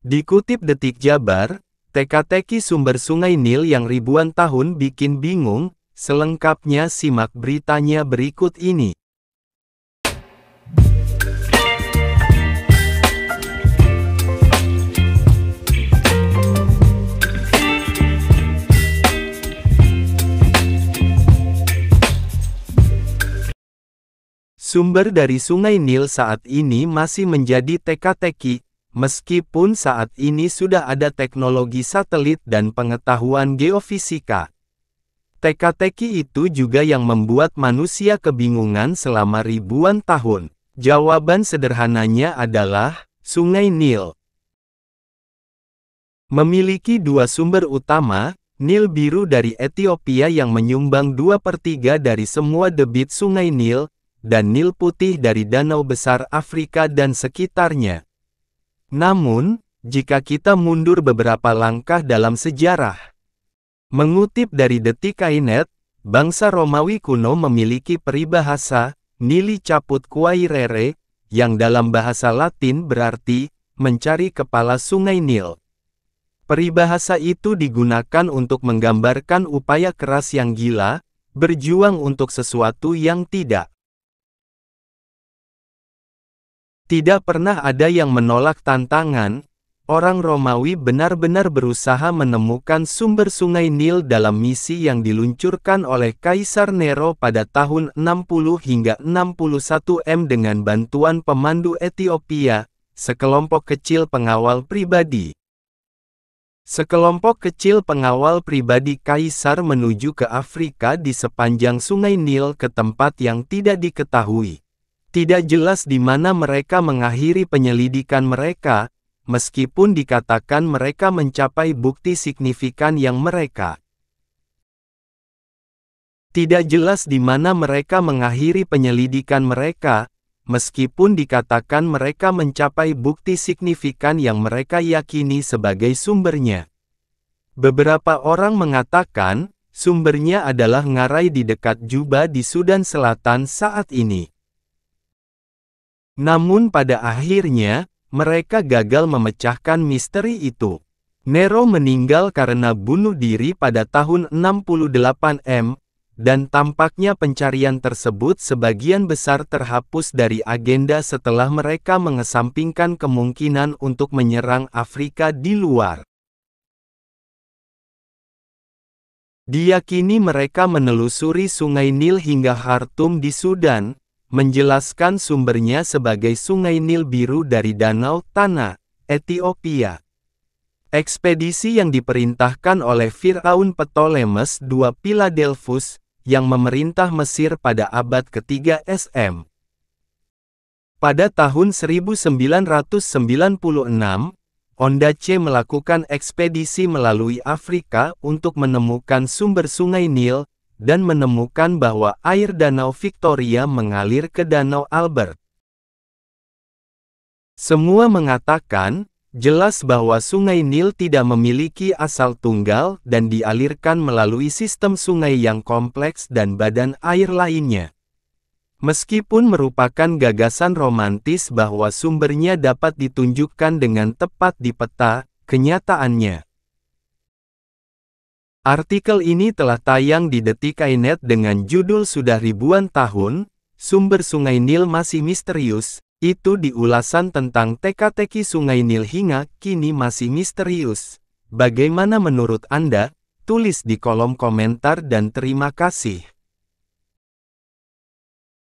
Dikutip Detik Jabar, teka-teki sumber Sungai Nil yang ribuan tahun bikin bingung, selengkapnya simak beritanya berikut ini. Sumber dari Sungai Nil saat ini masih menjadi teka-teki, meskipun saat ini sudah ada teknologi satelit dan pengetahuan geofisika. Teka-teki itu juga yang membuat manusia kebingungan selama ribuan tahun. Jawaban sederhananya adalah, Sungai Nil memiliki dua sumber utama, Nil Biru dari Ethiopia yang menyumbang 2/3 dari semua debit Sungai Nil, dan Nil Putih dari Danau Besar Afrika dan sekitarnya. Namun, jika kita mundur beberapa langkah dalam sejarah, mengutip dari Detik.net, bangsa Romawi kuno memiliki peribahasa, Nili Caput Quairere, yang dalam bahasa Latin berarti, mencari kepala Sungai Nil. Peribahasa itu digunakan untuk menggambarkan upaya keras yang gila, berjuang untuk sesuatu yang tidak pernah ada yang menolak tantangan. Orang Romawi benar-benar berusaha menemukan sumber Sungai Nil dalam misi yang diluncurkan oleh Kaisar Nero pada tahun 60 hingga 61 dengan bantuan pemandu Ethiopia, sekelompok kecil pengawal pribadi. Sekelompok kecil pengawal pribadi Kaisar menuju ke Afrika di sepanjang Sungai Nil ke tempat yang tidak diketahui. Tidak jelas di mana mereka mengakhiri penyelidikan mereka, meskipun dikatakan mereka mencapai bukti signifikan yang mereka. Tidak jelas di mana mereka mengakhiri penyelidikan mereka, meskipun dikatakan mereka mencapai bukti signifikan yang mereka yakini sebagai sumbernya. Beberapa orang mengatakan, sumbernya adalah ngarai di dekat Juba di Sudan Selatan saat ini. Namun pada akhirnya, mereka gagal memecahkan misteri itu. Nero meninggal karena bunuh diri pada tahun 68 dan tampaknya pencarian tersebut sebagian besar terhapus dari agenda setelah mereka mengesampingkan kemungkinan untuk menyerang Afrika di luar. Diyakini mereka menelusuri Sungai Nil hingga Khartoum di Sudan, menjelaskan sumbernya sebagai Sungai Nil Biru dari Danau Tanah, Ethiopia. Ekspedisi yang diperintahkan oleh Firaun Ptolemes II Philadelphus, yang memerintah Mesir pada abad ke-3 SM. Pada tahun 1996, Ondaatje melakukan ekspedisi melalui Afrika untuk menemukan sumber Sungai Nil, dan menemukan bahwa air Danau Victoria mengalir ke Danau Albert. Semua mengatakan, jelas bahwa Sungai Nil tidak memiliki asal tunggal dan dialirkan melalui sistem sungai yang kompleks dan badan air lainnya. Meskipun merupakan gagasan romantis bahwa sumbernya dapat ditunjukkan dengan tepat di peta, kenyataannya. Artikel ini telah tayang di Detik.net dengan judul Sudah ribuan tahun, sumber Sungai Nil masih misterius. Itu di ulasan tentang teka-teki Sungai Nil hingga kini masih misterius. Bagaimana menurut Anda? Tulis di kolom komentar dan terima kasih.